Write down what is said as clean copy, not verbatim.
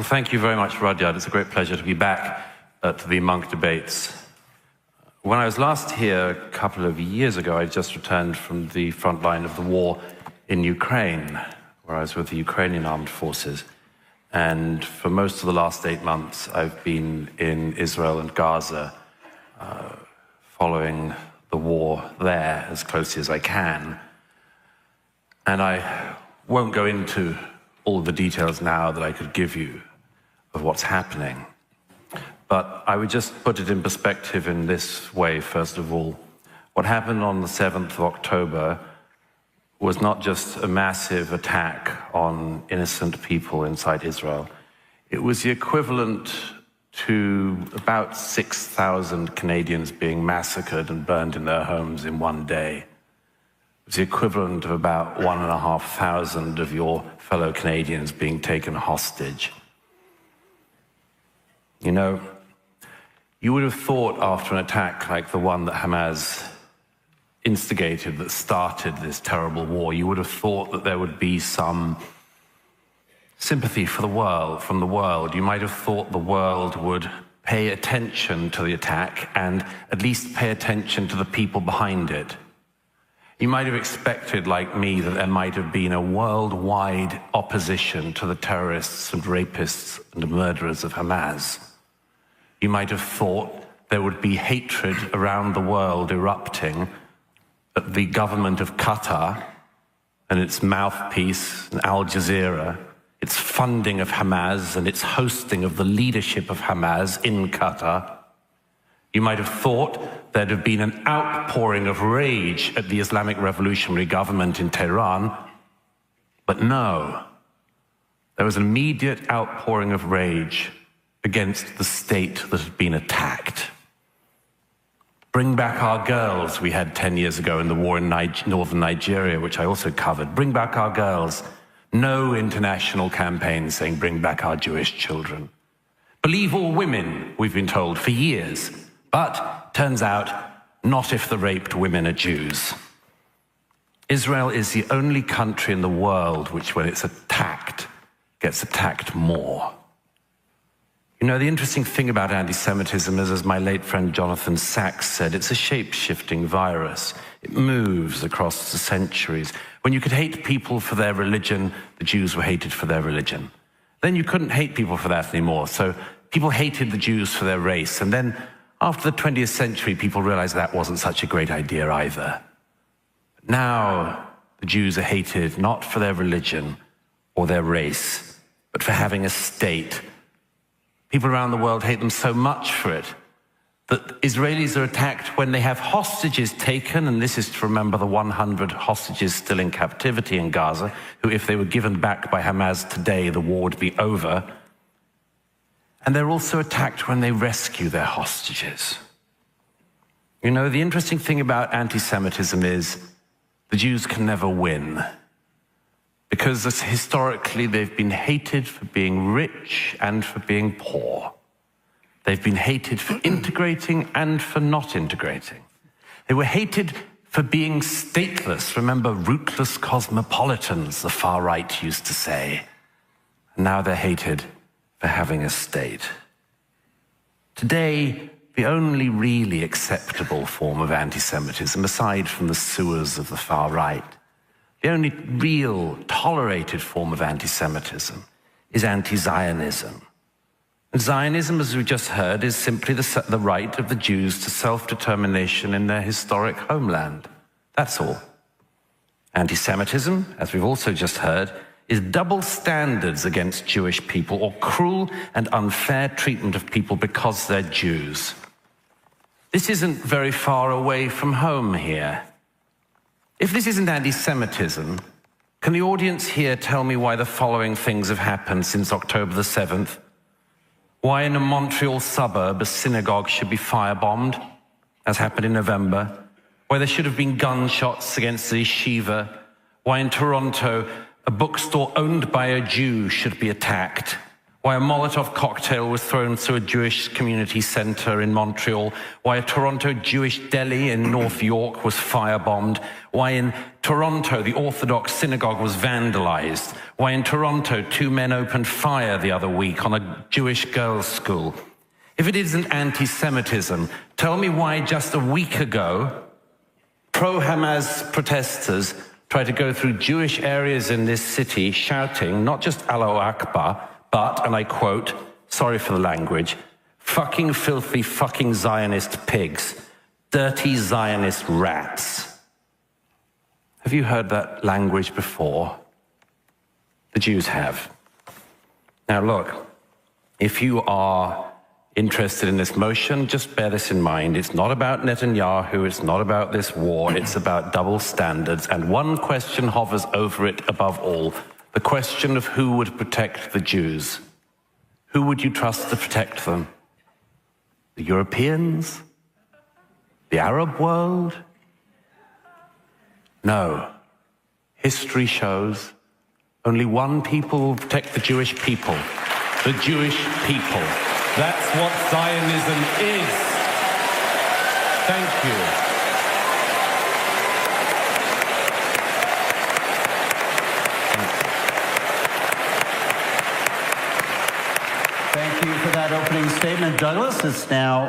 Well, thank you very much, Rudyard. It's a great pleasure to be back at the Monk debates. When I was last here a couple of years ago, I just returned from the front line of the war in Ukraine, where I was with the Ukrainian armed forces. And for most of the last 8 months, I've been in Israel and Gaza, following the war there as closely as I can. And I won't go into all the details now that I could give you of what's happening. But I would just put it in perspective in this way, first of all. What happened on the 7th of October was not just a massive attack on innocent people inside Israel. It was the equivalent to about 6,000 Canadians being massacred and burned in their homes in one day. It was the equivalent of about 1,500 of your fellow Canadians being taken hostage. You know, you would have thought after an attack like the one that Hamas instigated, that started this terrible war, you would have thought that there would be some sympathy for the world, from the world. You might have thought the world would pay attention to the attack and at least pay attention to the people behind it. You might have expected, like me, that there might have been a worldwide opposition to the terrorists and rapists and murderers of Hamas. You might have thought there would be hatred around the world erupting at the government of Qatar and its mouthpiece, Al Jazeera, its funding of Hamas and its hosting of the leadership of Hamas in Qatar. You might have thought there'd have been an outpouring of rage at the Islamic Revolutionary Government in Tehran, but no, there was an immediate outpouring of rage against the state that had been attacked. Bring back our girls, we had 10 years ago in the war in northern Nigeria, which I also covered. Bring back our girls. No international campaign saying bring back our Jewish children. Believe all women, we've been told for years. But turns out, not if the raped women are Jews. Israel is the only country in the world which, when it's attacked, gets attacked more. You know, the interesting thing about anti-Semitism is, as my late friend Jonathan Sachs said, it's a shape-shifting virus. It moves across the centuries. When you could hate people for their religion, the Jews were hated for their religion. Then you couldn't hate people for that anymore, so people hated the Jews for their race. And then after the 20th century, people realized that wasn't such a great idea either. Now, the Jews are hated not for their religion or their race, but for having a state. People around the world hate them so much for it that Israelis are attacked when they have hostages taken, and this is to remember the 100 hostages still in captivity in Gaza, who, if they were given back by Hamas today, the war would be over. And they're also attacked when they rescue their hostages. You know, the interesting thing about anti-Semitism is the Jews can never win, because historically they've been hated for being rich and for being poor. They've been hated for integrating and for not integrating. They were hated for being stateless. Remember, rootless cosmopolitans, the far right used to say. And now they're hated for having a state. Today, the only really acceptable form of anti-Semitism, aside from the sewers of the far right, the only real tolerated form of anti-Semitism is anti-Zionism. And Zionism, as we just heard, is simply the right of the Jews to self-determination in their historic homeland. That's all. Anti-Semitism, as we've also just heard, is double standards against Jewish people, or cruel and unfair treatment of people because they're Jews. This isn't very far away from home here. If this isn't anti-Semitism, can the audience here tell me why the following things have happened since October the 7th? Why in a Montreal suburb a synagogue should be firebombed, as happened in November? Why there should have been gunshots against the yeshiva? Why in Toronto a bookstore owned by a Jew should be attacked? why a Molotov cocktail was thrown through a Jewish community center in Montreal, why a Toronto Jewish deli in North York was firebombed, why in Toronto the Orthodox synagogue was vandalized, why in Toronto 2 men opened fire the other week on a Jewish girls' school. If it isn't anti-Semitism, tell me why just a week ago pro-Hamas protesters tried to go through Jewish areas in this city shouting not just Allahu Akbar, but, and I quote, sorry for the language, fucking filthy fucking Zionist pigs, dirty Zionist rats. Have you heard that language before? The Jews have. Now look, if you are interested in this motion, just bear this in mind. It's not about Netanyahu, it's not about this war, it's about double standards, and one question hovers over it above all. The question of who would protect the Jews. Who would you trust to protect them? The Europeans? The Arab world? No. History shows only one people will protect the Jewish people. The Jewish people. That's what Zionism is. Thank you. Thank you for that opening statement, Douglas. It's now